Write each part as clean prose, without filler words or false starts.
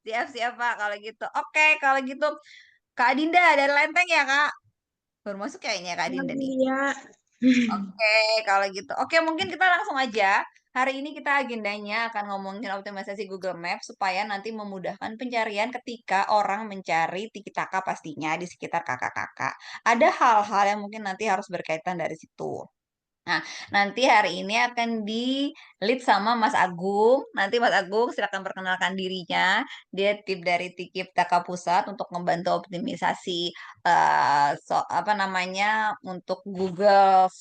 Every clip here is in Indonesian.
Siap-siap Pak kalau gitu. Oke, kalau gitu Kak Dinda dari Lenteng ya Kak? Baru masuk kayaknya Kak Dinda nih. Iya, Oke, kalau gitu. Oke, mungkin kita langsung aja. Hari ini kita agendanya akan ngomongin optimalisasi Google Maps supaya nanti memudahkan pencarian ketika orang mencari tiki-taka pastinya di sekitar kakak-kakak. Ada hal-hal yang mungkin nanti harus berkaitan dari situ. Nah, nanti hari ini akan di-lead sama Mas Agung. Nanti Mas Agung silakan perkenalkan dirinya. Dia tim dari Tikip Taka Pusat untuk membantu optimisasi apa namanya untuk Google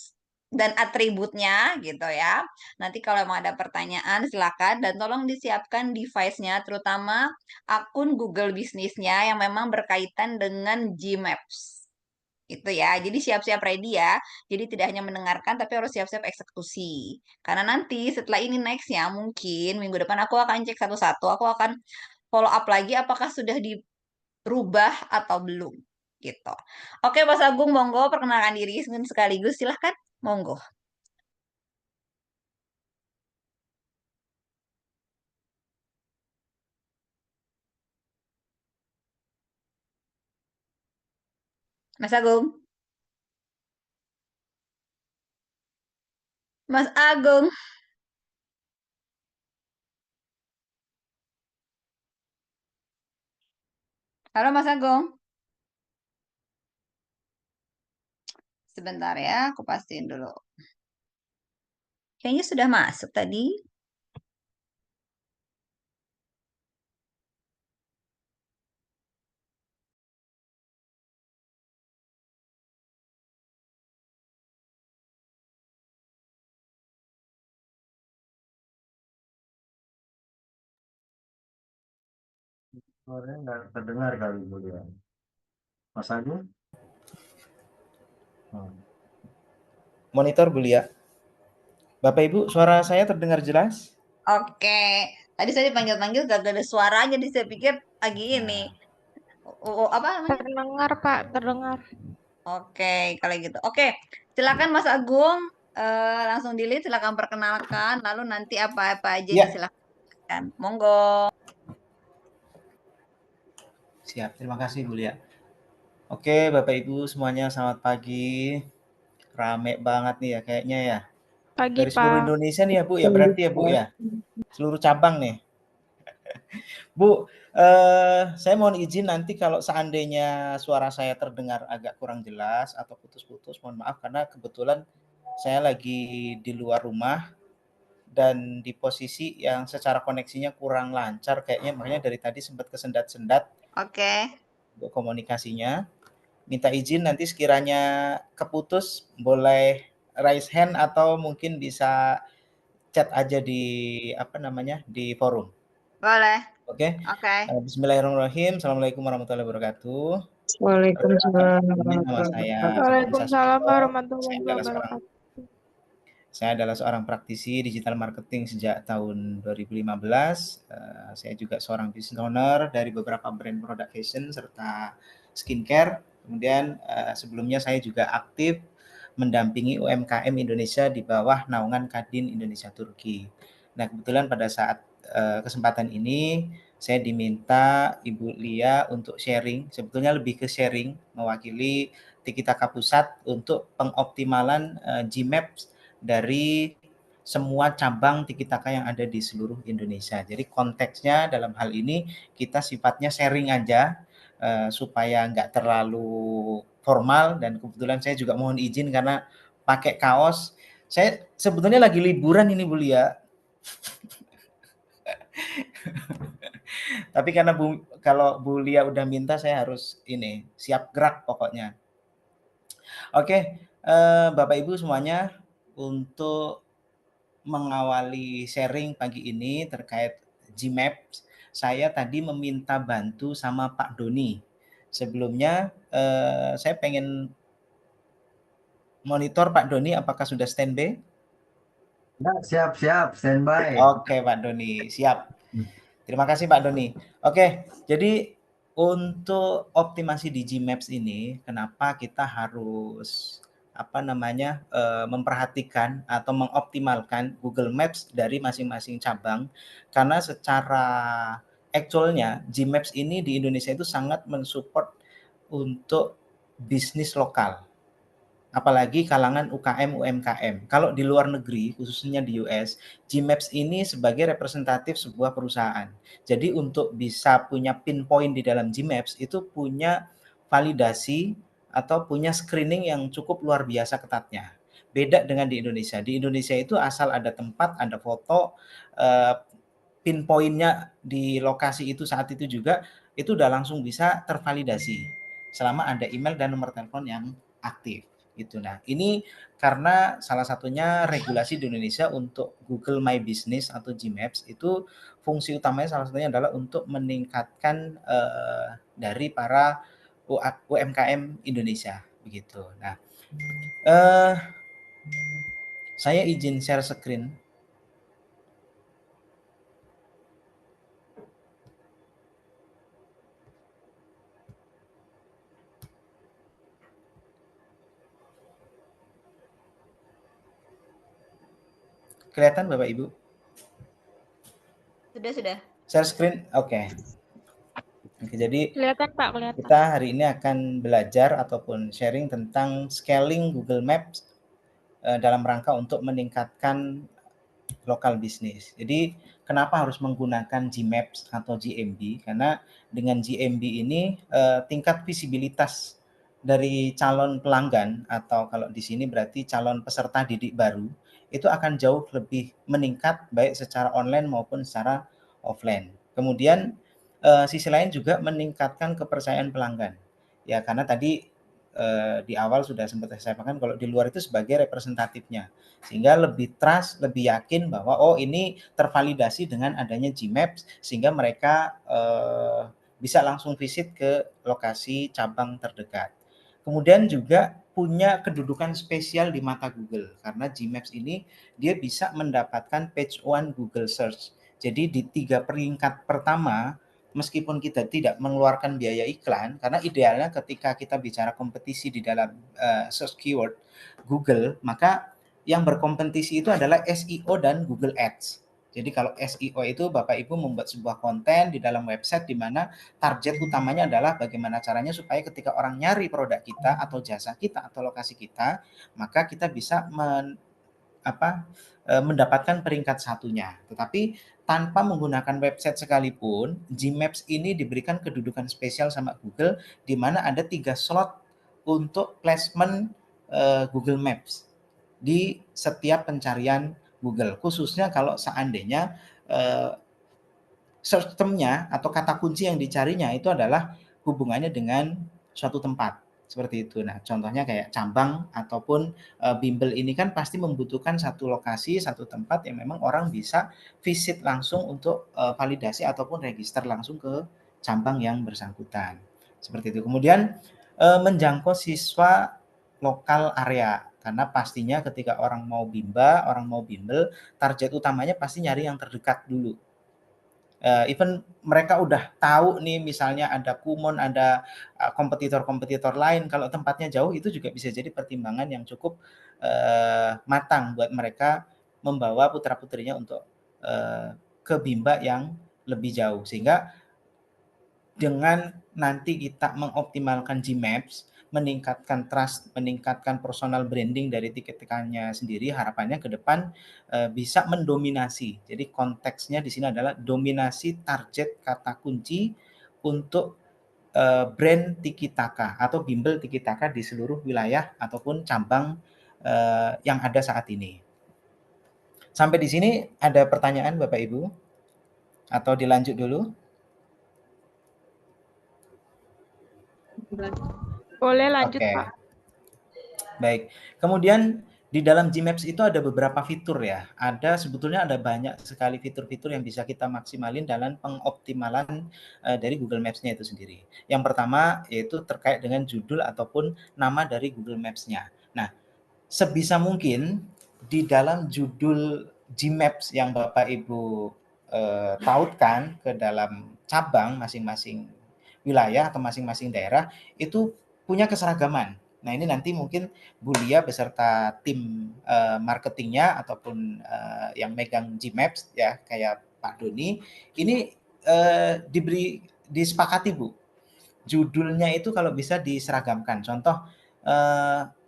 dan atributnya gitu ya. Nanti kalau emang ada pertanyaan silakan dan tolong disiapkan device-nya terutama akun Google bisnisnya yang memang berkaitan dengan Gmaps. Itu ya. Jadi siap-siap ready ya. Jadi tidak hanya mendengarkan tapi harus siap-siap eksekusi. Karena nanti setelah ini nextnya mungkin minggu depan aku akan cek satu-satu. Aku akan follow up lagi apakah sudah dirubah atau belum. Gitu. Oke, Mas Agung, monggo perkenalkan diri sekaligus. Silahkan, monggo. Mas Agung. Mas Agung. Halo Mas Agung. Sebentar ya, aku pastiin dulu. Kayaknya sudah masuk tadi. Suaranya nggak terdengar kali Bu ya. Mas Agung? Hmm. Monitor Bulia. Bapak Ibu, suara saya terdengar jelas? Oke. Tadi saya dipanggil-panggil gak ada suaranya, jadi saya pikir lagi ini. Nah, Apa namanya? terdengar Pak, terdengar. Oke, kalau gitu. Oke, silakan Mas Agung. Langsung dilihat, silakan perkenalkan. Lalu nanti apa-apa aja Ya, disilahkan. Monggo. siap. Terima kasih Bulia. Oke, Bapak Ibu semuanya selamat pagi. Rame banget nih ya kayaknya ya. Pagi Dari seluruh Pak. Indonesia nih ya Bu ya, berarti ya Bu ya. Seluruh cabang nih. Bu, saya mohon izin nanti kalau seandainya suara saya terdengar agak kurang jelas atau putus-putus, mohon maaf karena kebetulan saya lagi di luar rumah dan di posisi yang secara koneksinya kurang lancar kayaknya, makanya dari tadi sempat kesendat-sendat Oke. untuk komunikasinya. Minta izin nanti sekiranya keputus boleh raise hand atau mungkin bisa chat aja di apa namanya di forum. Boleh. Oke. Oke. Bismillahirrahmanirrahim. Assalamualaikum warahmatullahi wabarakatuh. Waalaikumsalam Ini nama warahmatullahi saya wabarakatuh. Nisa Waalaikumsalam Sutopo. warahmatullahi wabarakatuh. Saya adalah seorang praktisi digital marketing sejak tahun 2015. Saya juga seorang business owner dari beberapa brand produk fashion serta skincare. Kemudian sebelumnya saya juga aktif mendampingi UMKM Indonesia di bawah naungan Kadin Indonesia Turki. Nah, kebetulan pada saat kesempatan ini saya diminta Ibu Lia untuk sharing, sebetulnya lebih ke sharing mewakili Tikitaka Pusat untuk pengoptimalan Gmaps dari semua cabang Tikitaka yang ada di seluruh Indonesia. Jadi konteksnya dalam hal ini kita sifatnya sharing aja supaya nggak terlalu formal dan kebetulan saya juga mohon izin karena pakai kaos. Saya sebetulnya lagi liburan ini Bu Lia. Tapi karena kalau Bu Lia udah minta saya harus ini siap gerak pokoknya. Oke, Bapak Ibu semuanya untuk mengawali sharing pagi ini terkait Gmaps, saya tadi meminta bantu sama Pak Doni. Sebelumnya saya pengen monitor Pak Doni apakah sudah standby? ya, siap, standby. Oke Pak Doni, siap. Terima kasih Pak Doni. Oke, jadi untuk optimasi di Gmaps ini, kenapa kita harus apa namanya memperhatikan atau mengoptimalkan Google Maps dari masing-masing cabang? Karena secara actualnya Gmaps ini di Indonesia itu sangat mensupport untuk bisnis lokal, apalagi kalangan UKM UMKM. Kalau di luar negeri, khususnya di US, Gmaps ini sebagai representatif sebuah perusahaan. Jadi untuk bisa punya pinpoint di dalam Gmaps itu punya validasi atau punya screening yang cukup luar biasa ketatnya. Beda dengan di Indonesia. Di Indonesia itu asal ada tempat, ada foto, pinpointnya di lokasi itu saat itu juga, itu udah langsung bisa tervalidasi selama ada email dan nomor telepon yang aktif gitu. Nah, ini karena salah satunya regulasi di Indonesia untuk Google My Business atau Gmaps itu fungsi utamanya salah satunya adalah untuk meningkatkan dari para UMKM Indonesia begitu. Nah, saya izin share screen. Kelihatan Bapak Ibu? Sudah. Share screen, oke. Oke, jadi Kelihatan Pak, kelihatan. kita hari ini akan belajar ataupun sharing tentang scaling Google Maps dalam rangka untuk meningkatkan lokal bisnis. Jadi kenapa harus menggunakan Gmaps atau GMB? Karena dengan GMB ini tingkat visibilitas dari calon pelanggan atau kalau di sini berarti calon peserta didik baru itu akan jauh lebih meningkat baik secara online maupun secara offline. Kemudian sisi lain juga meningkatkan kepercayaan pelanggan. Ya karena tadi di awal sudah sempat saya sampaikan kalau di luar itu sebagai representatifnya. Sehingga lebih trust, lebih yakin bahwa oh ini tervalidasi dengan adanya Gmaps sehingga mereka bisa langsung visit ke lokasi cabang terdekat. Kemudian juga punya kedudukan spesial di mata Google karena Gmaps ini dia bisa mendapatkan page one Google Search. Jadi di 3 peringkat pertama meskipun kita tidak mengeluarkan biaya iklan karena idealnya ketika kita bicara kompetisi di dalam search keyword Google maka yang berkompetisi itu adalah SEO dan Google Ads. Jadi kalau SEO itu Bapak Ibu membuat sebuah konten di dalam website di mana target utamanya adalah bagaimana caranya supaya ketika orang nyari produk kita atau jasa kita atau lokasi kita, maka kita bisa mendapatkan peringkat satunya. Tetapi tanpa menggunakan website sekalipun, Gmaps ini diberikan kedudukan spesial sama Google di mana ada 3 slot untuk placement Google Maps di setiap pencarian Google. Khususnya kalau seandainya search term-nya atau kata kunci yang dicarinya itu adalah hubungannya dengan suatu tempat. Seperti itu. Nah, contohnya kayak cabang ataupun bimbel ini kan pasti membutuhkan satu lokasi, satu tempat yang memang orang bisa visit langsung untuk validasi ataupun register langsung ke cabang yang bersangkutan. Seperti itu. Kemudian menjangkau siswa lokal area. Karena pastinya ketika orang mau bimba, orang mau bimbel, target utamanya pasti nyari yang terdekat dulu. Even mereka udah tahu nih misalnya ada Kumon, ada kompetitor-kompetitor lain, kalau tempatnya jauh itu juga bisa jadi pertimbangan yang cukup matang buat mereka membawa putra-putrinya untuk ke bimba yang lebih jauh. Sehingga dengan nanti kita mengoptimalkan Gmaps, meningkatkan trust, meningkatkan personal branding dari tiket-tiketnya sendiri, harapannya ke depan bisa mendominasi. Jadi konteksnya di sini adalah dominasi target kata kunci untuk brand Tiki Taka atau bimbel Tiki Taka di seluruh wilayah ataupun cabang yang ada saat ini. Sampai di sini ada pertanyaan Bapak Ibu? Atau dilanjut dulu? Boleh lanjut Oke. Pak. Baik. Kemudian di dalam Gmaps itu ada beberapa fitur ya. Sebetulnya ada banyak sekali fitur-fitur yang bisa kita maksimalin dalam pengoptimalan dari Google Maps-nya itu sendiri. Yang pertama yaitu terkait dengan judul ataupun nama dari Google Maps-nya. Nah, sebisa mungkin di dalam judul Gmaps yang Bapak Ibu tautkan ke dalam cabang masing-masing wilayah atau masing-masing daerah itu punya keseragaman. Nah, ini nanti mungkin Bu Lia beserta tim marketingnya ataupun yang megang Gmaps ya kayak Pak Doni ini disepakati Bu. Judulnya itu kalau bisa diseragamkan. Contoh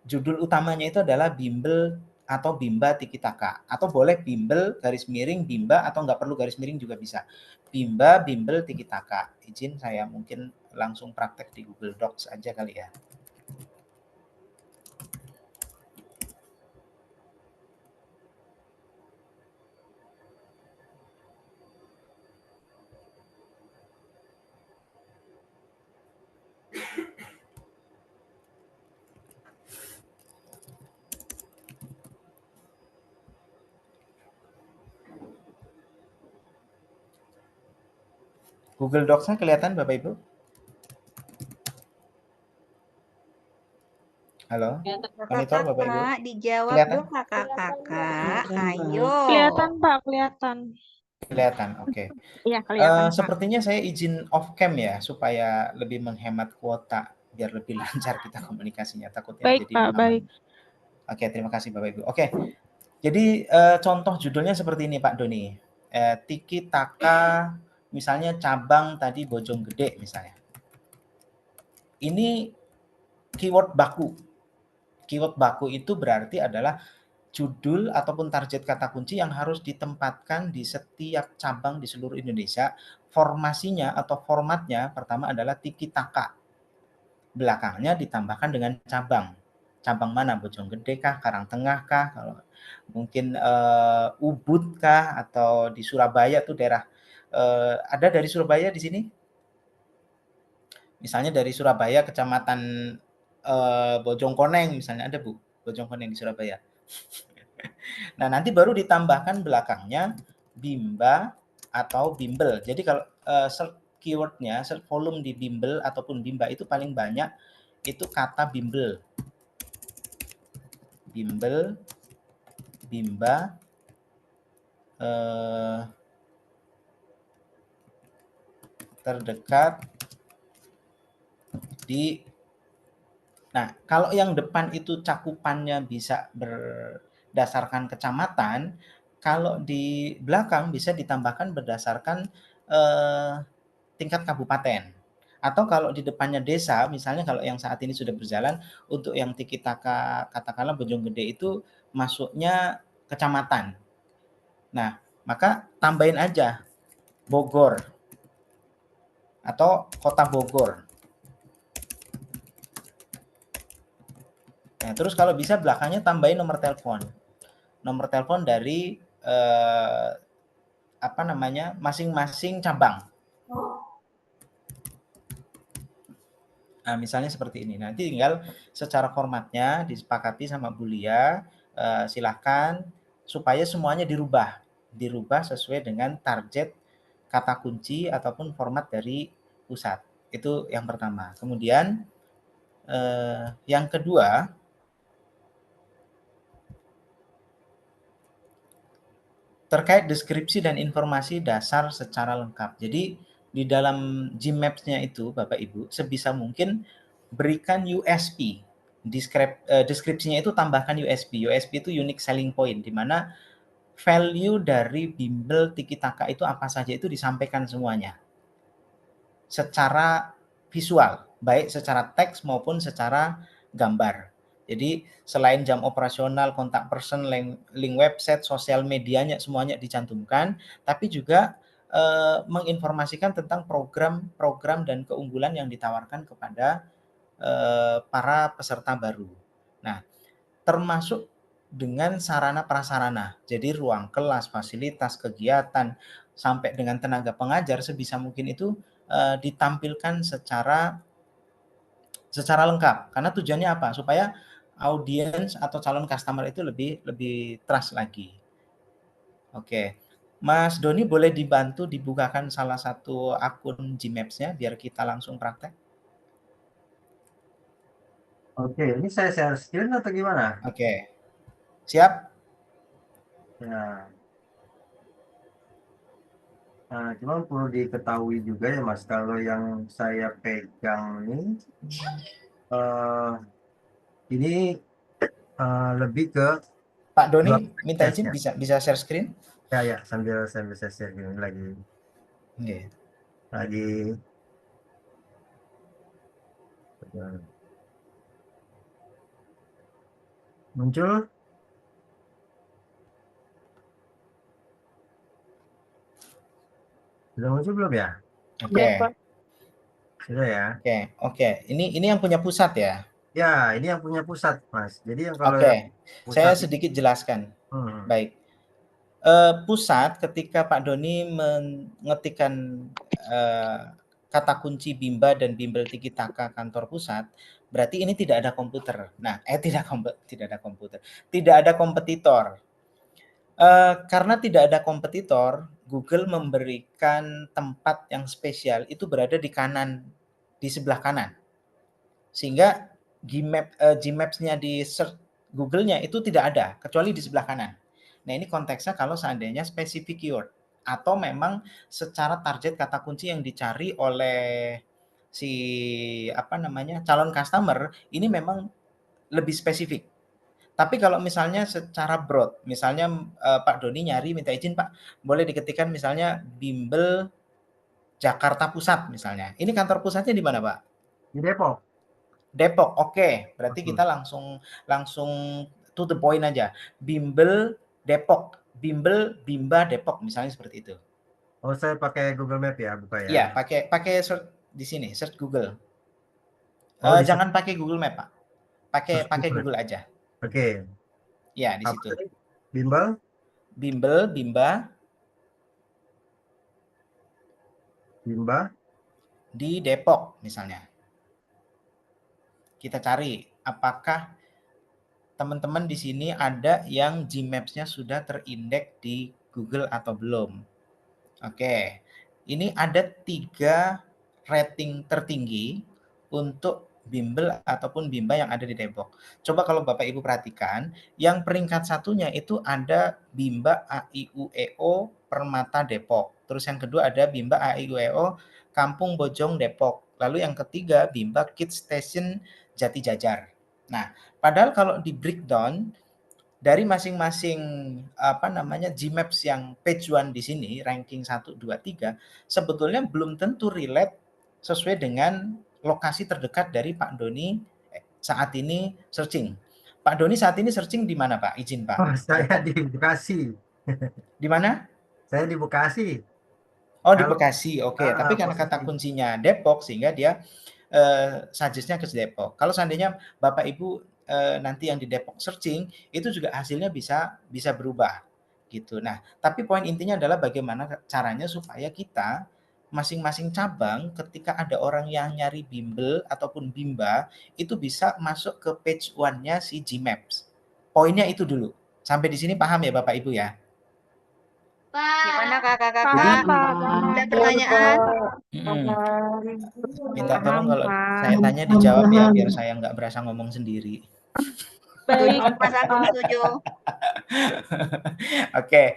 judul utamanya itu adalah bimbel atau bimba tiki taka, atau boleh bimbel garis miring bimba, atau nggak perlu garis miring juga bisa. Bimba bimbel tiki taka. Izin saya mungkin langsung praktek di Google Docs aja kali ya. Google Docs-nya kelihatan Bapak Ibu? Halo, monitor Bapak Ibu? Kakak, dijawab Kelihatan? dong kakak-kakak. Ayo. Kelihatan, Pak, kelihatan. Kelihatan, oke. Iya, kelihatan, Pak. Sepertinya saya izin off cam ya, supaya lebih menghemat kuota, biar lebih lancar kita komunikasinya, takutnya Baik, jadi Pak, baik. Oke, terima kasih Bapak Ibu. Oke, jadi contoh judulnya seperti ini Pak Doni. Tiki Taka, misalnya cabang tadi Bojonggede misalnya. Ini keyword baku. Keyword baku itu berarti adalah judul ataupun target kata kunci yang harus ditempatkan di setiap cabang di seluruh Indonesia. Formasinya atau formatnya pertama adalah tiki taka. Belakangnya ditambahkan dengan cabang. Cabang mana? Bojonggede kah? Karangtengah kah? Kalau mungkin Ubud kah? Atau di Surabaya tuh daerah ada dari Surabaya di sini? Misalnya dari Surabaya kecamatan Bojongkoneng misalnya ada Bu, Bojongkoneng di Surabaya. Nah, nanti baru ditambahkan belakangnya bimba atau bimbel. Jadi kalau keywordnya, volume di bimbel ataupun bimba itu paling banyak itu kata bimbel. Bimbel, bimba, terdekat di. Nah, kalau yang depan itu cakupannya bisa berdasarkan kecamatan, kalau di belakang bisa ditambahkan berdasarkan tingkat kabupaten. Atau kalau di depannya desa, misalnya kalau yang saat ini sudah berjalan, untuk yang tiki taka katakanlah Bojonggede itu masuknya kecamatan. Nah, maka tambahin aja Bogor atau Kota Bogor. Nah, terus kalau bisa belakangnya tambahin nomor telepon. Nomor telepon dari masing-masing cabang. Nah, misalnya seperti ini. Nanti tinggal secara formatnya disepakati sama Bu Lia, silahkan supaya semuanya dirubah sesuai dengan target kata kunci ataupun format dari pusat. Itu yang pertama. Kemudian yang kedua, terkait deskripsi dan informasi dasar secara lengkap. Jadi di dalam Gmaps-nya itu Bapak Ibu sebisa mungkin berikan USP. Deskripsinya itu tambahkan USP. USP itu unique selling point, di mana value dari bimbel tiki taka itu apa saja itu disampaikan semuanya secara visual, baik secara teks maupun secara gambar. Jadi selain jam operasional, kontak person, link website, sosial medianya semuanya dicantumkan, tapi juga menginformasikan tentang program dan keunggulan yang ditawarkan kepada para peserta baru. Nah, termasuk dengan sarana prasarana. Jadi ruang kelas, fasilitas, kegiatan, sampai dengan tenaga pengajar sebisa mungkin itu ditampilkan secara lengkap. Karena tujuannya apa? Supaya audiens atau calon customer itu lebih trust lagi. Oke. Mas Doni boleh dibantu dibukakan salah satu akun Gmaps-nya biar kita langsung praktek? Oke, ini saya share screen atau gimana? Oke. Siap? Ya. Nah, cuma perlu diketahui juga ya Mas, kalau yang saya pegang ini lebih ke Pak Doni dua minta izin ya. bisa share screen? Ya, sambil saya share ini lagi. Oke. lagi muncul. Sudah muncul belum ya? Udah, Oke. Pak. Sudah ya. Oke. Ini yang punya pusat ya. Ya, ini yang punya pusat, Mas. Jadi yang kalau Oke. Saya pusat sedikit jelaskan. Baik. Pusat ketika Pak Doni mengetikkan kata kunci Bimba dan Bimbel Tiki Taka kantor pusat, berarti ini tidak ada komputer. Nah, tidak ada komputer, tidak ada kompetitor. Karena tidak ada kompetitor, Google memberikan tempat yang spesial itu berada di kanan, di sebelah kanan, sehingga Gmaps-nya di search Google-nya itu tidak ada kecuali di sebelah kanan. Nah, ini konteksnya kalau seandainya spesifik keyword atau memang secara target kata kunci yang dicari oleh si calon customer ini memang lebih spesifik. Tapi kalau misalnya secara broad, misalnya Pak Doni nyari minta izin Pak, boleh diketikkan misalnya Bimbel Jakarta Pusat misalnya. Ini kantor pusatnya di mana Pak? di Depok. Depok, oke. Berarti kita langsung to the point aja. Bimbel Depok, Bimbel Bimba Depok misalnya seperti itu. Oh, saya pakai Google Map ya, buka ya. Iya, pakai search di sini, search Google. Jangan pakai Google Map, Pak. Pakai Google aja. Oke. Ya, di situ. Bimbel? Bimbel, Bimba. Bimba. Di Depok misalnya. Kita cari apakah teman-teman di sini ada yang Gmaps-nya sudah terindeks di Google atau belum. Oke. Ini ada 3 rating tertinggi untuk Bimbel ataupun Bimba yang ada di Depok. Coba kalau Bapak Ibu perhatikan, yang peringkat satunya itu ada Bimba AIUEO Permata Depok. Terus yang kedua ada Bimba AIUEO Kampung Bojong Depok. Lalu yang ketiga Bimba Kids Station Jati Jajar. Nah, padahal kalau di breakdown dari masing-masing Gmaps yang page 1 di sini ranking 1 2 3 sebetulnya belum tentu relate sesuai dengan lokasi terdekat dari Pak Doni saat ini searching. Pak Doni saat ini searching di mana Pak? Izin Pak. Oh, saya di Bekasi. Di mana? Saya di Bekasi. Oh, di Bekasi. Oke. Tapi karena kata Posisi. kuncinya Depok sehingga dia suggest-nya ke Depok. Kalau seandainya Bapak Ibu nanti yang di Depok searching itu juga hasilnya bisa berubah gitu. Nah, tapi poin intinya adalah bagaimana caranya supaya kita masing-masing cabang ketika ada orang yang nyari bimbel ataupun bimba itu bisa masuk ke page 1-nya si Gmaps. Poinnya itu dulu. Sampai di sini paham ya Bapak Ibu ya? Gimana kakak-kakak? Paham, Pak. Ada pertanyaan? Minta tolong kalau saya tanya dijawab ya biar saya nggak berasa ngomong sendiri. Baik. Mas Agung setuju. Oke,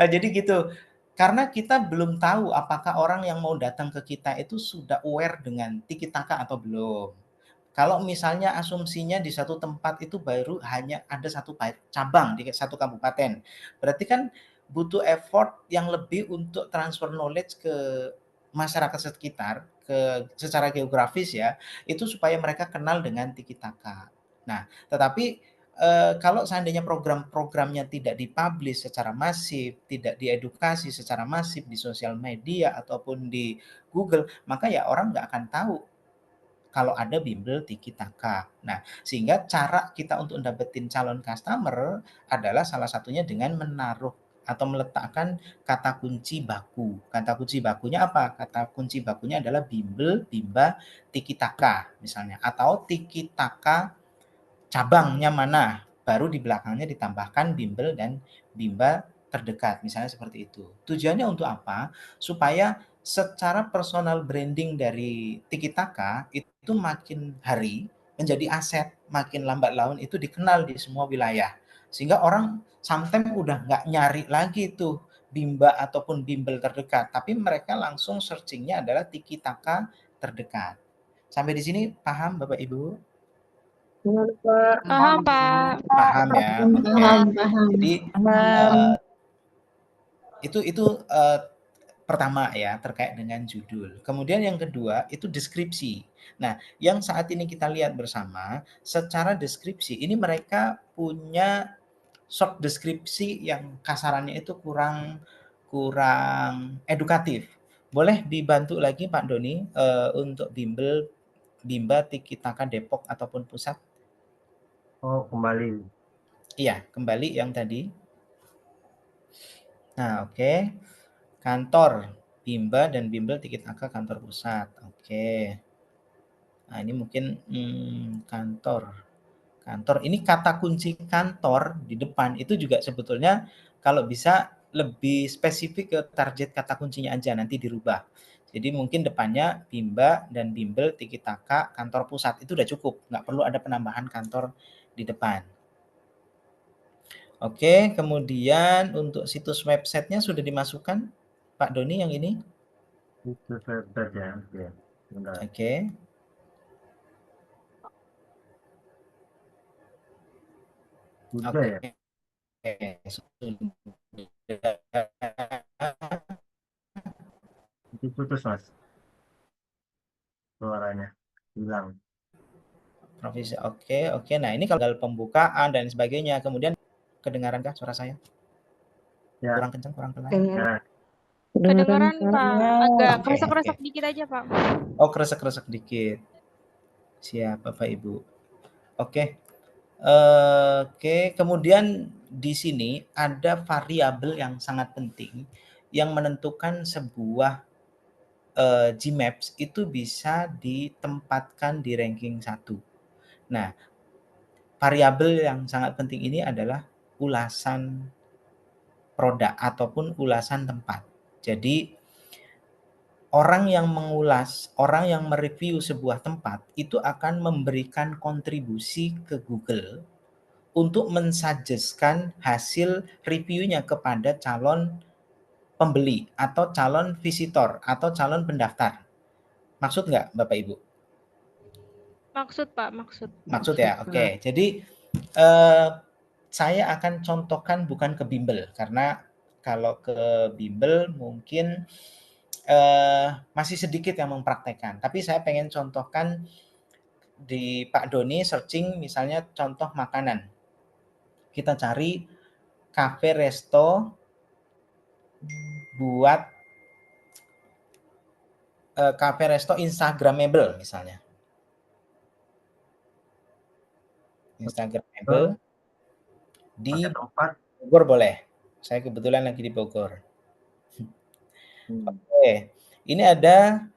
jadi gitu. Karena kita belum tahu apakah orang yang mau datang ke kita itu sudah aware dengan tiki taka atau belum. Kalau misalnya asumsinya di satu tempat itu baru hanya ada satu cabang di satu kabupaten, berarti kan butuh effort yang lebih untuk transfer knowledge ke masyarakat sekitar, secara geografis ya, itu supaya mereka kenal dengan tiki taka. Nah, tetapi kalau seandainya program-programnya tidak dipublish secara masif, tidak diedukasi secara masif di sosial media ataupun di Google, maka ya orang nggak akan tahu kalau ada bimbel tiki taka. Nah, sehingga cara kita untuk dapetin calon customer adalah salah satunya dengan menaruh atau meletakkan kata kunci baku. Kata kunci bakunya apa? Kata kunci bakunya adalah bimbel, bimba, tiki taka misalnya. Atau tiki taka cabangnya mana? Baru di belakangnya ditambahkan bimbel dan bimba terdekat. Misalnya seperti itu. Tujuannya untuk apa? Supaya secara personal branding dari Tiki Taka itu makin hari menjadi aset, makin lambat laun itu dikenal di semua wilayah. Sehingga orang sometimes udah nggak nyari lagi tuh bimba ataupun bimbel terdekat, tapi mereka langsung searchingnya adalah Tiki Taka terdekat. Sampai di sini paham Bapak Ibu? Paham, Pak. Paham ya? Oke. Paham. Jadi itu pertama ya, terkait dengan judul. Kemudian yang kedua itu deskripsi. Nah, yang saat ini kita lihat bersama, secara deskripsi ini mereka punya short deskripsi yang kasarannya itu kurang edukatif. Boleh dibantu lagi Pak Doni untuk Bimba Tiki Taka Depok ataupun pusat? Oh, kembali. Iya, kembali yang tadi. Nah, oke. Kantor Bimba dan Bimbel Tiki Taka kantor pusat. Oke. Nah, ini mungkin kantor. Kantor ini kata kunci kantor di depan itu juga sebetulnya kalau bisa lebih spesifik ke target kata kuncinya aja, nanti dirubah. Jadi mungkin depannya Bimba dan Bimbel Tiki Taka kantor pusat itu udah cukup, nggak perlu ada penambahan kantor di depan. Oke, kemudian untuk situs websitenya sudah dimasukkan Pak Doni yang ini? Itu website ya. Ya. Bentar. Oke. Udah ya. Oke. Sudah. Itu putus Mas. Suaranya hilang. Provisi. Oke. Nah, ini kalau pembukaan dan sebagainya, kemudian kedengarankah suara saya? Ya. Kurang kencang, kurang pelan? Ya. Kedengeran Pak, agak Oke, kresek-kresek oke. dikit aja Pak. Oh, kresek-kresek dikit. Siap, Bapak Ibu. Oke. Kemudian di sini ada variabel yang sangat penting yang menentukan sebuah Gmaps itu bisa ditempatkan di ranking 1. Nah, variabel yang sangat penting ini adalah ulasan produk ataupun ulasan tempat. Jadi orang yang mengulas, orang yang mereview sebuah tempat itu akan memberikan kontribusi ke Google untuk mensuggestkan hasil reviewnya kepada calon pembeli atau calon visitor atau calon pendaftar. Maksud nggak Bapak Ibu? Maksud Pak, maksud. Maksud ya, oke. Jadi saya akan contohkan bukan ke bimbel karena kalau ke bimbel mungkin masih sedikit yang mempraktekkan. Tapi saya pengen contohkan di Pak Doni searching misalnya contoh makanan. Kita cari cafe resto buat cafe resto Instagramable misalnya. Instagramable di tempat. Bogor boleh. Saya kebetulan lagi di Bogor. Oke, ini ada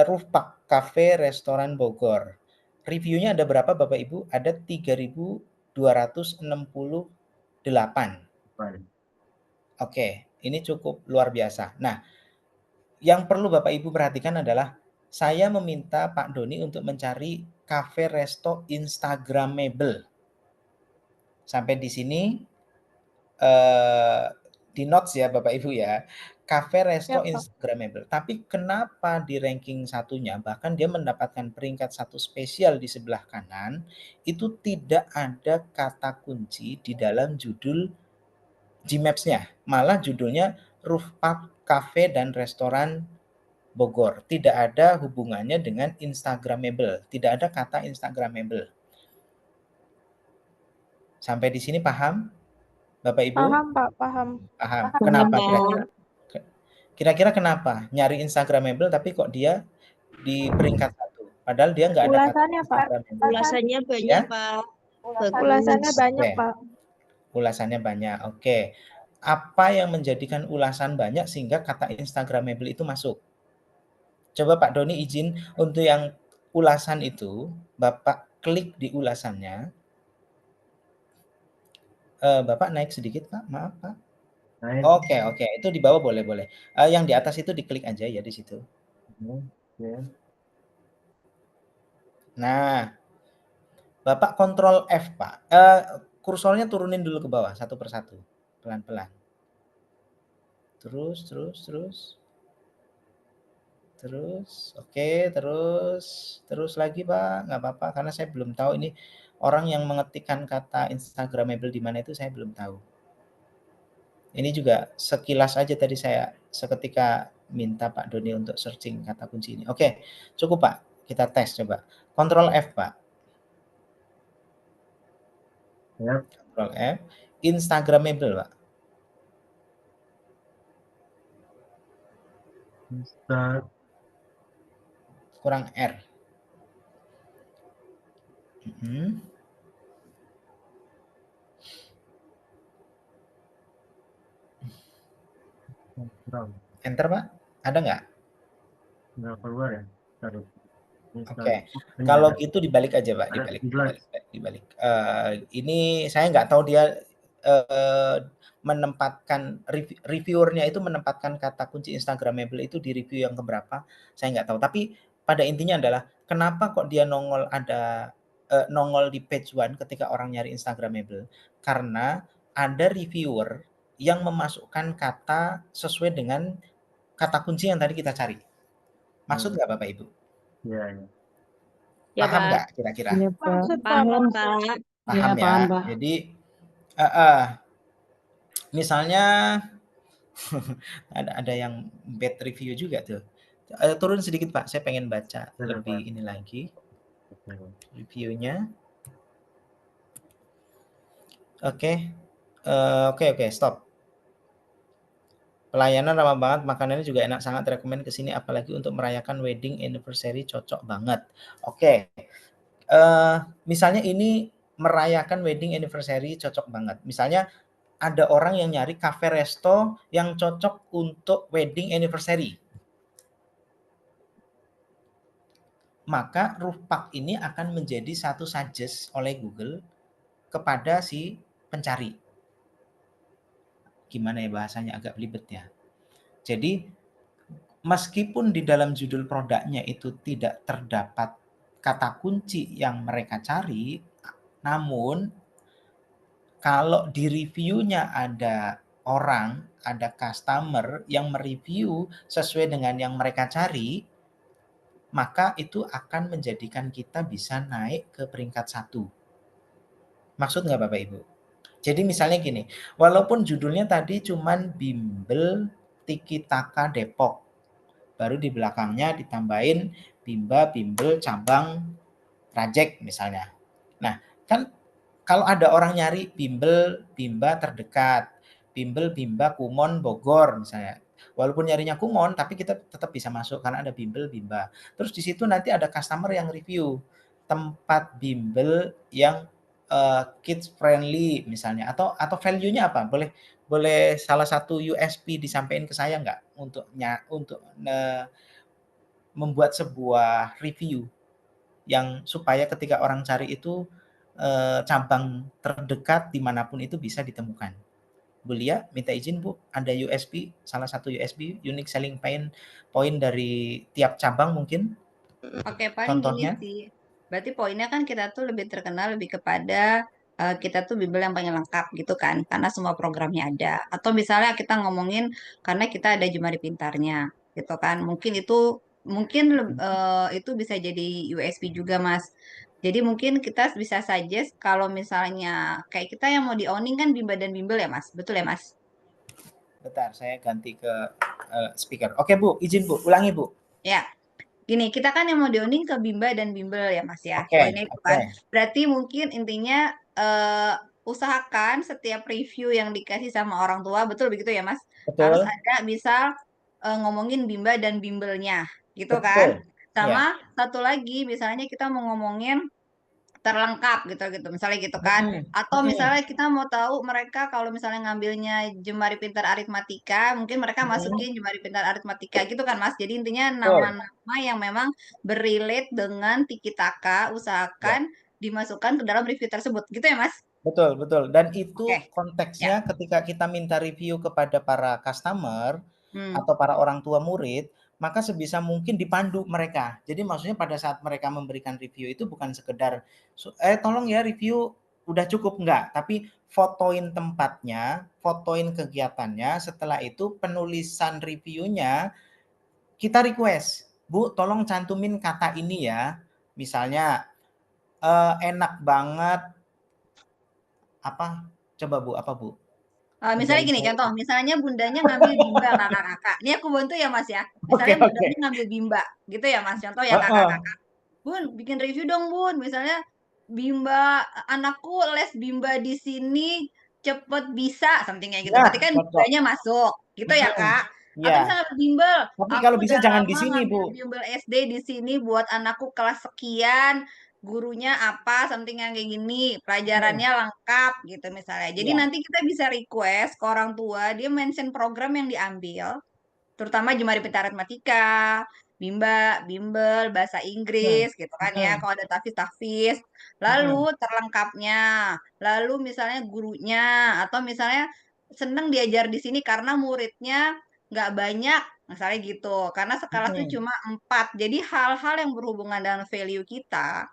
Rooftop Cafe Restoran Bogor. Reviewnya ada berapa Bapak Ibu? Ada 3.268. Oke, ini cukup luar biasa. Nah, yang perlu Bapak Ibu perhatikan adalah saya meminta Pak Doni untuk mencari cafe resto Instagramable. Sampai di sini di notes ya Bapak Ibu ya. Cafe resto Ya, Pak. Instagramable. Tapi kenapa di ranking satunya bahkan dia mendapatkan peringkat 1 spesial di sebelah kanan itu tidak ada kata kunci di dalam judul Gmaps-nya. Malah judulnya Rooftop Cafe dan Restoran Bogor. Tidak ada hubungannya dengan Instagramable. Tidak ada kata Instagramable. Sampai di sini paham? Bapak Ibu? Paham Pak, paham. Paham. Kenapa kira-kira? Kira-kira kenapa? Nyari Instagramable tapi kok dia di peringkat 1? Padahal dia nggak ada kata Ulasannya Pak. Instagramable. Ulasannya banyak Ya? Pak. Ulasannya banyak Oke. Pak. Ulasannya banyak. Oke. Apa yang menjadikan ulasan banyak sehingga kata Instagramable itu masuk? Coba Pak Doni izin untuk yang ulasan itu, Bapak klik di ulasannya. Bapak naik sedikit Pak, maaf Pak. Naik. Oke. Itu di bawah boleh. Yang di atas itu diklik aja ya di situ. Ya. Nah, Bapak kontrol F Pak. Kursornya turunin dulu ke bawah satu persatu, pelan-pelan. Terus. Oke, terus lagi Pak, nggak apa-apa karena saya belum tahu ini orang yang mengetikkan kata Instagramable di mana itu saya belum tahu. Ini juga sekilas aja tadi saya seketika minta Pak Doni untuk searching kata kunci ini. Oke, cukup Pak. Kita tes coba. Ctrl F Pak. Ya, Ctrl F. Instagramable Pak. Kurang R. Instagram. Enter Pak. Ada nggak? Nggak keluar ya? Taruh. Oke, Ini kalau ada. gitu dibalik aja Pak, Ada dibalik. 17. Ini saya nggak tahu dia menempatkan reviewernya itu menempatkan kata kunci Instagramable itu di review yang keberapa, saya nggak tahu. Tapi pada intinya adalah kenapa kok dia nongol di page 1 ketika orang nyari Instagramable? Karena ada reviewer yang memasukkan kata sesuai dengan kata kunci yang tadi kita cari. Maksud nggak Bapak Ibu? Iya, iya. Ya, Paham Pak. nggak kira-kira? Iya, Pak. Maksud, Pak. Paham. Maksud. Paham Iya, ya? paham, Pak. Jadi misalnya ada yang bad review juga tuh. Turun sedikit Pak, saya pengen baca Sudah, lebih Pak. ini lagi Oke. reviewnya. Oke. Oke, stop. Pelayanan ramah banget, makanannya juga enak, sangat rekomen ke sini apalagi untuk merayakan wedding anniversary, cocok banget. Oke. Misalnya ini merayakan wedding anniversary cocok banget. Misalnya ada orang yang nyari cafe resto yang cocok untuk wedding anniversary. Maka Roofpark ini akan menjadi satu suggest oleh Google kepada si pencari. Gimana ya bahasanya, agak belibet ya. Jadi meskipun di dalam judul produknya itu tidak terdapat kata kunci yang mereka cari, namun kalau di reviewnya ada orang, ada customer yang mereview sesuai dengan yang mereka cari, maka itu akan menjadikan kita bisa naik ke peringkat 1. Maksud nggak Bapak Ibu? Jadi misalnya gini, walaupun judulnya tadi cuman Bimbel Tiki Taka Depok, baru di belakangnya ditambahin Bimba Bimbel cabang Rajek misalnya. Nah, kan kalau ada orang nyari Bimbel Bimba terdekat, Bimbel Bimba Kumon Bogor misalnya. Walaupun nyarinya Kumon, tapi kita tetap bisa masuk karena ada Bimbel Bimba. Terus di situ nanti ada customer yang review tempat bimbel yang kids friendly misalnya, atau value-nya apa? Boleh salah satu USP disampaikan ke saya nggak untuk membuat sebuah review yang supaya ketika orang cari itu cabang terdekat dimanapun itu bisa ditemukan. Bu Lia, minta izin Bu, ada USP, salah satu USP, unique selling point dari tiap cabang mungkin? Oke, paling gini Contohnya? sih. Berarti poinnya kan kita tuh lebih terkenal lebih kepada kita tuh bimbel yang paling lengkap gitu kan, karena semua programnya ada. Atau misalnya kita ngomongin karena kita ada Jemari Pintarnya, gitu kan. Itu bisa jadi USP juga, Mas. Jadi mungkin kita bisa suggest kalau misalnya kayak kita yang mau di-owning kan Bimba dan Bimbel ya, Mas. Betul ya, Mas? Bentar, saya ganti ke speaker. Oke Bu, izin Bu, ulangi Bu. Ya. Gini, kita kan yang mau di-owning ke Bimba dan Bimbel ya, Mas ya. Oke, Poinnya itu kan. oke. Berarti mungkin intinya usahakan setiap review yang dikasih sama orang tua, betul begitu ya, Mas? Harus Betul, ada misal ngomongin Bimba dan Bimbelnya, gitu kan? betul. Ya. Sama satu lagi, misalnya kita mau ngomongin terlengkap gitu misalnya gitu kan, atau misalnya kita mau tahu mereka kalau misalnya ngambilnya Jemari Pintar Aritmatika mungkin mereka masukin Jemari Pintar Aritmatika gitu kan, Mas. Jadi intinya Betul. nama-nama yang memang berrelate dengan Tiki Taka Ya. usahakan dimasukkan ke dalam review tersebut gitu ya, Mas. Betul, betul. Dan itu Oke. Ya. konteksnya ketika kita minta review kepada para customer Hmm. atau para orang tua murid, maka sebisa mungkin dipandu mereka. Jadi maksudnya pada saat mereka memberikan review itu bukan sekedar tolong ya review udah cukup enggak, tapi fotoin tempatnya, fotoin kegiatannya, setelah itu penulisan reviewnya kita request, Bu, tolong cantumin kata ini ya. Misalnya enak banget apa? Coba Bu, apa Bu? Misalnya gini, contoh, misalnya bundanya ngambil bimba kakak-kakak. Ini aku bantu ya Mas ya. Oke, Misalnya oke. bundanya ngambil bimba, gitu ya Mas. Contoh ya Heeh. kakak-kakak. Bun, bikin review dong Bun. Misalnya bimba anakku les bimba di sini cepet bisa, something kayak gitu. Ya, Berarti kan cocok. bimbanya masuk, gitu ya Mm-mm. Kak. Atau Ya, misalnya bimbel, tapi aku kalau bisa udah jangan di lama sini, ngambil Bu. bimbel SD di sini buat anakku kelas sekian, gurunya apa, something yang kayak gini, Mm. pelajarannya lengkap gitu misalnya. Jadi Ya, nanti kita bisa request ke orang tua, dia mention program yang diambil, terutama Jemari Pintar Matematika, Bimba, Bimbel, Bahasa mm, Inggris gitu kan ya, mm, kalau ada tahfiz-tahfiz. mm, Lalu terlengkapnya, lalu misalnya gurunya, atau misalnya seneng diajar di sini karena muridnya nggak banyak, misalnya gitu. Karena sekelas itu mm. cuma 4. Jadi hal-hal yang berhubungan dengan value kita,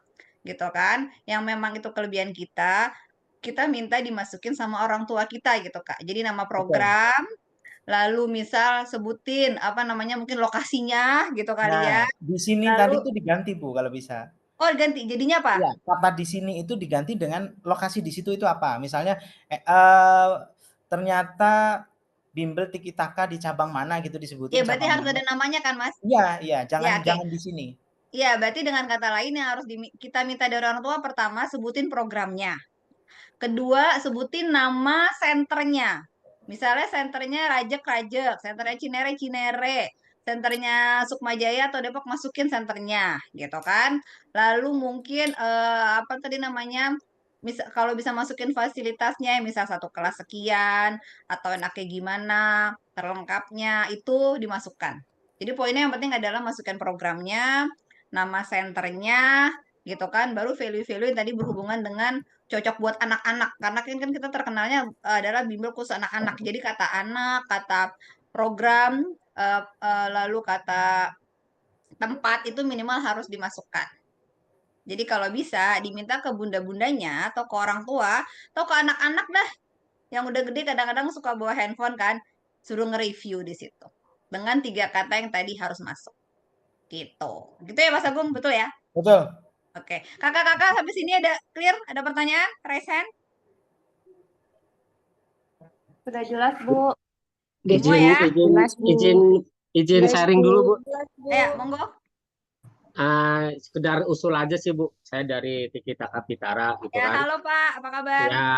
gitu kan, yang memang itu kelebihan kita minta dimasukin sama orang tua kita gitu Kak. Jadi nama Betul. program, lalu misal sebutin apa namanya mungkin lokasinya gitu kali Nah, ya. di sini Lalu tadi tuh diganti, Bu, kalau bisa. oh ganti jadinya apa? Iya, kata di sini itu diganti dengan lokasi di situ itu apa. Misalnya, ternyata bimbel tiki taka di cabang mana gitu Ya disebutin berarti cabang harus mana. ada namanya kan Mas? Iya, iya, jangan Ya oke. jangan di sini. Iya berarti dengan kata lain yang harus kita minta dari orang tua pertama sebutin programnya. Kedua sebutin nama senternya. Misalnya senternya Rajek-Rajek, senternya Cinere-Cinere, senternya Sukmajaya atau Depok masukin senternya, gitu kan. Lalu mungkin apa tadi namanya? Kalau bisa masukin fasilitasnya, misal satu kelas sekian atau enaknya gimana, terlengkapnya itu dimasukkan. Jadi poinnya yang penting adalah masukkan programnya, nama senternya, gitu kan. Baru value-value yang tadi berhubungan dengan cocok buat anak-anak karena kan kita terkenalnya adalah bimbel khusus anak-anak. Jadi kata anak, kata program, lalu kata tempat itu minimal harus dimasukkan. Jadi kalau bisa diminta ke bunda-bundanya atau ke orang tua atau ke anak-anak dah yang udah gede kadang-kadang suka bawa handphone kan, suruh nge-review di situ. Dengan 3 kata yang tadi harus masuk. Gitu. Gitu ya Mas Agung, betul ya? Betul. Oke. Kakak-kakak sampai sini ada clear? Ada pertanyaan? Raise hand? Sudah jelas, Bu. Semua Izin ya? izin Jelas, Bu. izin izin Jelas, sharing Bu. dulu, Bu. Jelas, Bu. Ayo, monggo. Sekedar usul aja sih, Bu. Saya dari Tiki Taka Pitara gitu Ya, kan. halo Pak, apa kabar? Ya,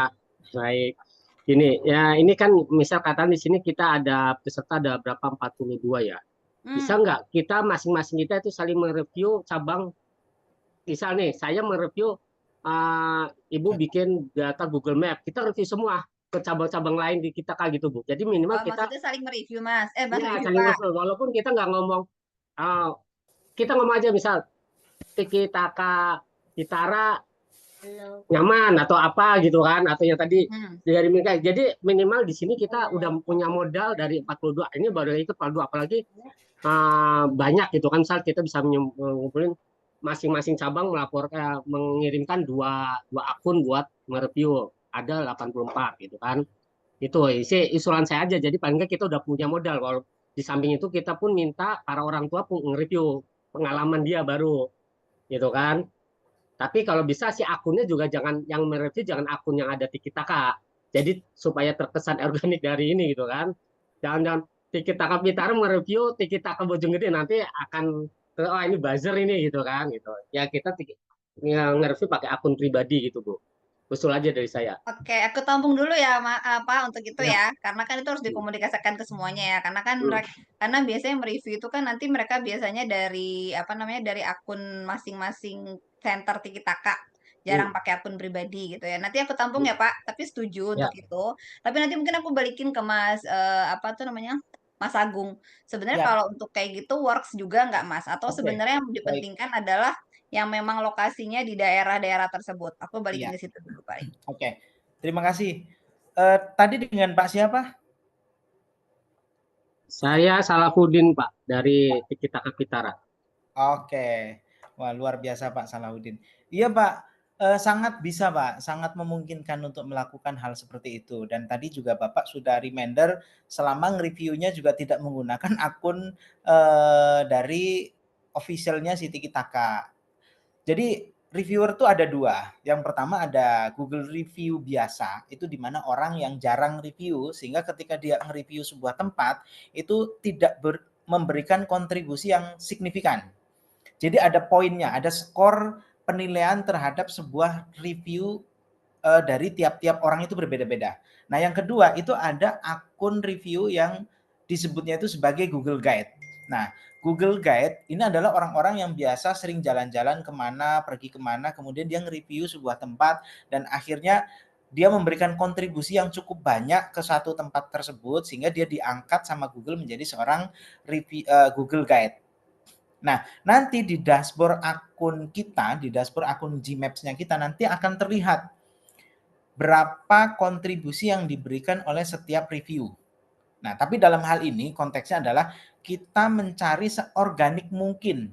baik. Ini kan misal katakan di sini kita ada peserta ada berapa 42 ya. Bisa Hmm. nggak kita masing-masing kita itu saling mereview cabang. Misal nih, saya mereview Ibu bikin data Google Map. Kita review semua ke cabang-cabang lain di kita kayak gitu, Bu. Jadi minimal Oh, kita maksudnya saling mereview, Mas. Mas ya review, saling Pak. review. Walaupun kita nggak ngomong, ah, kita ngomong aja misal Tiki Taka Kitara nyaman atau apa gitu kan, atau yang tadi Hmm. dari mereka. Jadi minimal di sini kita udah punya modal dari 42. Ini baru ikut 42, apalagi banyak gitu kan. Misal kita bisa mengumpulin masing-masing cabang mengirimkan dua akun buat mereview. Ada 84 gitu kan. Itu isi usulan saya aja. Jadi paling nggak kita udah punya modal. Kalau di samping itu kita pun minta para orang tua pun nge-review pengalaman dia baru gitu kan. Tapi kalau bisa si akunnya juga jangan yang mereview jangan akun yang ada Tiki Taka. Jadi supaya terkesan organik dari ini gitu kan. Jangan Tiki Taka Pitara mereview Tiki Taka Bojonggede nanti akan oh ini buzzer ini gitu kan gitu. Ya kita yang nge-review pakai akun pribadi gitu, Bu. Usul aja dari saya. Oke, aku tampung dulu ya, apa untuk itu Ya. ya. Karena kan itu harus dikomunikasikan ke semuanya ya. Karena kan Hmm. karena biasanya mereview itu kan nanti mereka biasanya dari apa namanya dari akun masing-masing center Tiki Taka. Jarang Hmm. pakai akun pribadi gitu ya. Nanti aku tampung ya, Pak. Tapi setuju Ya. untuk itu. Tapi nanti mungkin aku balikin ke Mas apa tuh namanya? Mas Agung. Sebenarnya Ya, kalau untuk kayak gitu works juga nggak, Mas? Atau oke. sebenarnya yang Baik. dipentingkan adalah yang memang lokasinya di daerah-daerah tersebut. Aku balikin Iya. ke situ dulu, Pak. Oke. Terima kasih. Tadi dengan Pak siapa? Saya Salahuddin, Pak, dari Tiki Taka Pitara. Oke. Wah, luar biasa Pak Salahuddin. Iya Pak, sangat bisa Pak, sangat memungkinkan untuk melakukan hal seperti itu. Dan tadi juga Bapak sudah reminder selama nge-reviewnya juga tidak menggunakan akun dari officialnya si Tiki Taka. Jadi reviewer tuh ada dua. Yang pertama ada Google Review biasa, itu di mana orang yang jarang review, sehingga ketika dia nge-review sebuah tempat, itu tidak memberikan kontribusi yang signifikan. Jadi ada poinnya, ada skor penilaian terhadap sebuah review dari tiap-tiap orang itu berbeda-beda. Nah, yang kedua itu ada akun review yang disebutnya itu sebagai Google Guide. Nah, Google Guide ini adalah orang-orang yang biasa sering jalan-jalan kemana, pergi kemana, kemudian dia nge-review sebuah tempat dan akhirnya dia memberikan kontribusi yang cukup banyak ke satu tempat tersebut sehingga dia diangkat sama Google menjadi seorang Google Guide. Nah, nanti di dashboard akun kita, di dashboard akun Gmaps-nya kita nanti akan terlihat berapa kontribusi yang diberikan oleh setiap review. Nah, tapi dalam hal ini konteksnya adalah kita mencari seorganik mungkin.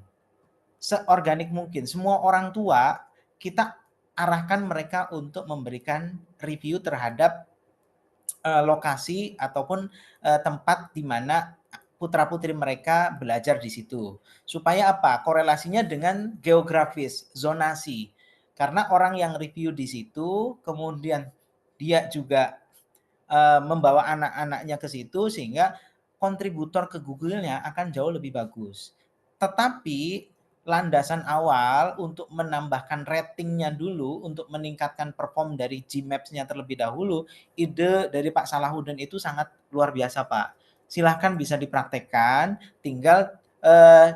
Seorganik mungkin. Semua orang tua kita arahkan mereka untuk memberikan review terhadap lokasi ataupun tempat di mana putra-putri mereka belajar di situ. Supaya apa? Korelasinya dengan geografis, zonasi. Karena orang yang review di situ, kemudian dia juga membawa anak-anaknya ke situ sehingga kontributor ke Google-nya akan jauh lebih bagus. Tetapi landasan awal untuk menambahkan ratingnya dulu, untuk meningkatkan perform dari Gmaps-nya terlebih dahulu, ide dari Pak Salahuddin itu sangat luar biasa, Pak. Silahkan bisa dipraktekkan, tinggal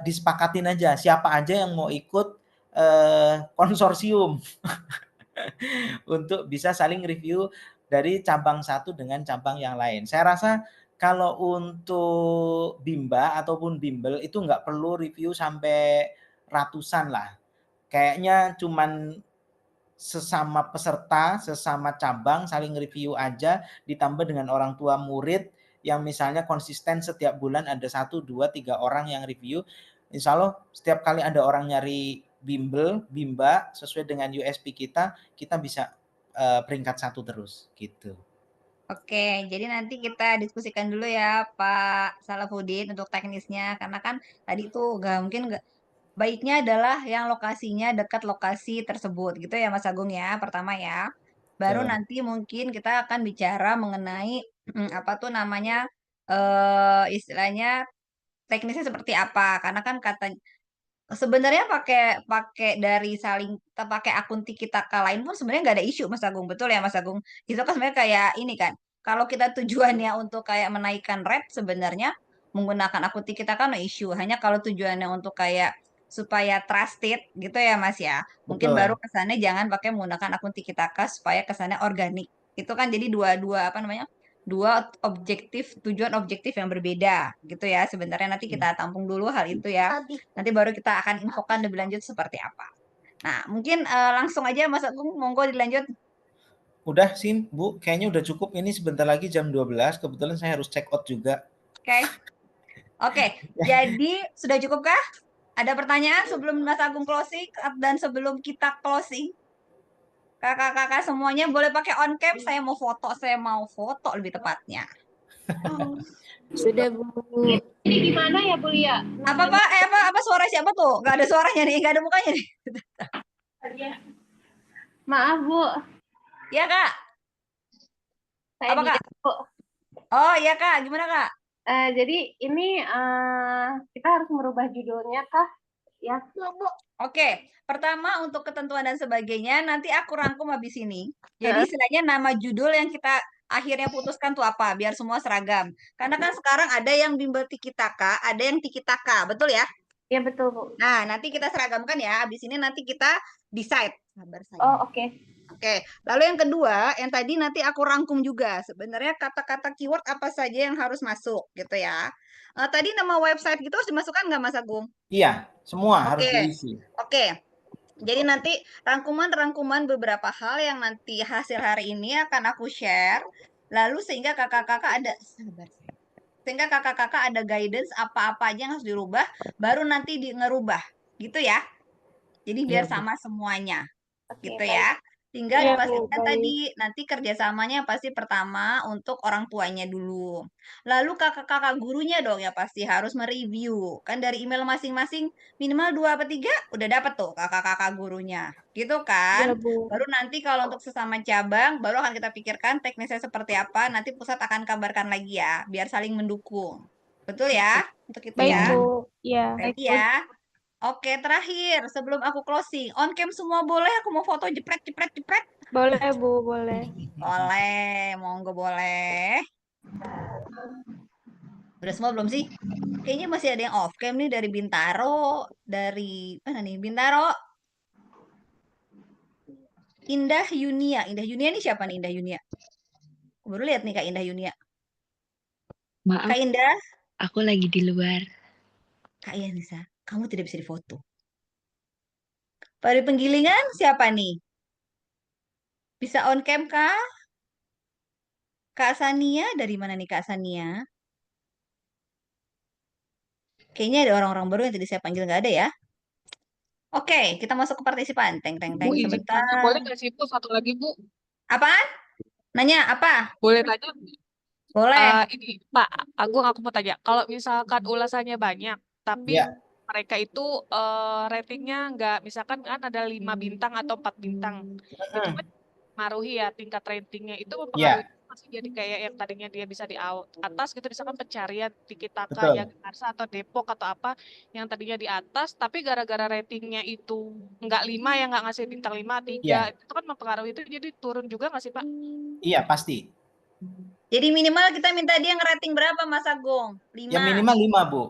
disepakatin aja siapa aja yang mau ikut konsorsium untuk bisa saling review dari cabang satu dengan cabang yang lain. Saya rasa kalau untuk Bimba ataupun Bimbel itu nggak perlu review sampai ratusan lah. Kayaknya cuman sesama peserta, sesama cabang saling review aja, ditambah dengan orang tua murid yang misalnya konsisten setiap bulan ada 1, 2, 3 orang yang review. Insya Allah setiap kali ada orang nyari Bimba sesuai dengan USP kita bisa peringkat 1 terus gitu. Oke, jadi nanti kita diskusikan dulu ya Pak Salahuddin untuk teknisnya, karena kan tadi itu baiknya adalah yang lokasinya dekat lokasi tersebut gitu ya Mas Agung ya, pertama ya. Baru Betul. nanti mungkin kita akan bicara mengenai apa tuh namanya istilahnya teknisnya seperti apa, karena kan sebenarnya pakai pakai dari pakai akun Tiki-Taka lain pun sebenarnya nggak ada isu Mas Agung, betul ya Mas Agung? Itu kan sebenarnya kayak ini kan, kalau kita tujuannya untuk kayak menaikkan rate sebenarnya menggunakan akun Tiki-Taka no isu. Hanya kalau tujuannya untuk kayak supaya trusted gitu ya Mas ya. Mungkin baru Betul. kesannya jangan pakai menggunakan akun Tiki-Taka supaya kesannya organik. Itu kan jadi dua apa namanya? Dua tujuan objektif yang berbeda gitu ya. Sebenarnya nanti kita tampung dulu hal itu ya. Nanti baru kita akan infokan lebih lanjut seperti apa. Nah, mungkin langsung aja Mas Agung, monggo dilanjut. Udah sih Bu, kayaknya udah cukup, ini sebentar lagi jam 12, kebetulan saya harus check out juga. Oke, jadi sudah cukupkah? Ada pertanyaan sebelum Mas Agung closing dan sebelum kita closing? Kakak-kakak semuanya boleh pakai on cam, saya mau foto lebih tepatnya. Sudah, Bu. Ini gimana ya, Bu Lia? Apa Pak? Apa suara siapa tuh? Gak ada suaranya nih, gak ada mukanya nih. Maaf, Bu. Iya, Kak. Saya Apa, Kak? diam, Bu. Oh, iya, Kak. Gimana, Kak? Jadi ini kita harus merubah judulnya kah? Ya. Oke, pertama untuk ketentuan dan sebagainya nanti aku rangkum habis ini. Jadi istilahnya nama judul yang kita akhirnya putuskan tuh apa, biar semua seragam. Karena kan sekarang ada yang bimbel Tiki-Taka, ada yang Tiki-Taka, betul ya? Iya betul, Bu. Nah, nanti kita seragamkan ya. Habis ini nanti kita decide. Sabar saya. Oh, oke. Oke, lalu yang kedua, yang tadi nanti aku rangkum juga. Sebenarnya kata-kata keyword apa saja yang harus masuk, gitu ya. Tadi nama website gitu harus dimasukkan nggak, Mas Agung? Iya, semua harus Oke, diisi. oke. Jadi nanti rangkuman-rangkuman beberapa hal yang nanti hasil hari ini akan aku share. Lalu sehingga kakak-kakak ada ada guidance apa-apa aja yang harus dirubah, baru nanti ngerubah, gitu ya. Jadi biar Iya, Bu. sama semuanya, Oke, gitu baik. ya. Tinggal Iya, Bu. dipastikan Baik. tadi, nanti kerjasamanya pasti pertama untuk orang tuanya dulu. Lalu kakak-kakak gurunya dong ya pasti harus mereview. Kan dari email masing-masing minimal 2 apa 3 udah dapat tuh kakak-kakak gurunya. Gitu Iya, kan? Bu. Baru nanti kalau untuk sesama cabang, baru akan kita pikirkan teknisnya seperti apa. Nanti pusat akan kabarkan lagi ya, biar saling mendukung. Betul ya? Untuk itu Baik, ya. Bu. Iya. Ready ya? Oke, terakhir sebelum aku closing, on cam semua boleh? Aku mau foto jepret jepret jepret. Boleh, Bu. Boleh. Boleh, monggo boleh. Udah semua belum sih? Kayaknya masih ada yang off cam nih dari Bintaro, dari mana nih? Bintaro. Indah Yunia. Indah Yunia ini siapa nih Indah Yunia? Aku baru lihat nih Kak Indah Yunia. Maaf, Kak Indah, aku lagi di luar. Kak Yanisa, kamu tidak bisa difoto. Pada penggilingan siapa nih? Bisa on cam kah? Kak Sania, dari mana nih Kak Sania? Kayaknya ada orang-orang baru yang tadi saya panggil nggak ada ya. Oke, kita masuk ke partisipan. Teng, teng, teng, Bu, izin sebentar. tanya, boleh nggak sih Bu satu lagi Bu? Apaan? Nanya apa? Boleh tanya? Boleh. Ini Pak Agung, aku mau tanya, kalau misalkan ulasannya banyak, tapi Ya. mereka itu ratingnya nggak, misalkan kan ada 5 bintang atau 4 bintang, itu kan mempengaruhi ya tingkat ratingnya, itu mempengaruhi masih jadi kayak yang tadinya dia bisa di atas gitu, misalkan pencarian Tiki-Taka Betul. yang Arsa atau Depok atau apa yang tadinya di atas, tapi gara-gara ratingnya itu nggak 5 ya, nggak ngasih bintang 5, 3, itu kan mempengaruhi, itu jadi turun juga nggak sih Pak? Iya, pasti. Jadi minimal kita minta dia ngerating berapa Mas Agung? 5. Ya minimal 5, Bu.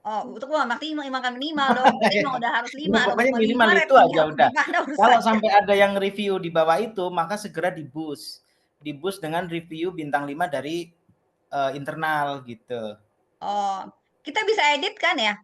Oh, untuk gua makan minimal dong. Berarti emang udah harus 5 Ya, dong. pokoknya Cuma minimal 5 itu ratingnya aja udah. gimana Kalau urusannya? sampai ada yang review di bawah itu, maka segera di-boost. Di-boost dengan review bintang 5 dari internal gitu. Oh, kita bisa edit kan ya?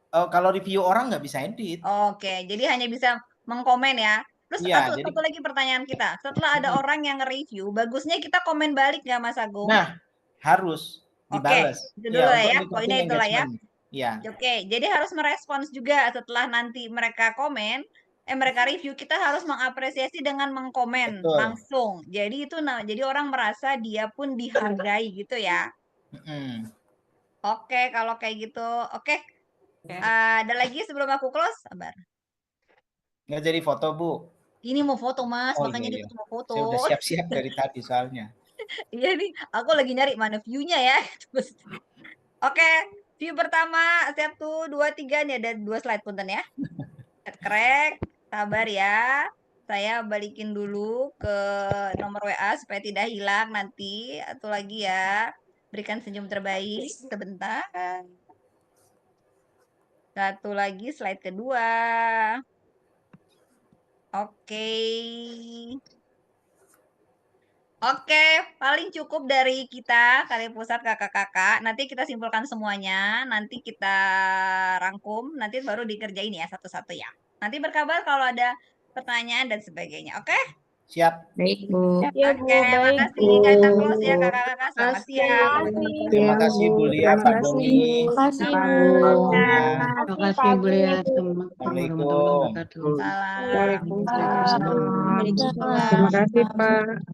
Kalau review orang nggak bisa edit. Oke, jadi hanya bisa mengkomen ya. Terus Iya, satu lagi pertanyaan kita. Setelah ada orang yang nge-review, bagusnya kita komen balik nggak Mas Agung? Nah, harus dibales. Itu dulu lah ya. Untuk Poinnya ningkatin itulah ya. engagement. Iya. Oke, jadi harus merespons juga setelah nanti mereka komen, mereka review, kita harus mengapresiasi dengan mengkomen Betul. langsung. Jadi itu jadi orang merasa dia pun dihargai gitu ya. Oke, kalau kayak gitu. Oke. Ada lagi sebelum aku close? Sabar. Nggak jadi foto, Bu. Ini mau foto, Mas. Oh, Makanya iya, dia mau foto. Saya udah siap-siap dari tadi soalnya. Iya nih, aku lagi nyari mana view-nya ya. Oke, view pertama, 1, 2, 3 nih ada 2 slide punten ya. Krek, sabar ya. Saya balikin dulu ke nomor WA supaya tidak hilang nanti. Satu lagi ya. Berikan senyum terbaik sebentar. Satu lagi slide kedua. Oke. Oke, paling cukup dari kita, kalian pusat kakak-kakak. Nanti kita simpulkan semuanya, nanti kita rangkum, nanti baru dikerjain ya satu-satu ya. Nanti berkabar kalau ada pertanyaan dan sebagainya, oke? Siap. Baik, Bu. Iya, Bu. Oke, Baik, makasih. Bu. Kita close ya kakak-kakak. Selamat siang. Terima kasih Bu Lia, Pak Doni. Terima kasih, Bu. Ya. Terima kasih Bu Lia. Assalamualaikum warahmatullahi wabarakatuh. Salam. Waalaikumsalam. Waalaikumsalam. Terima kasih Pak.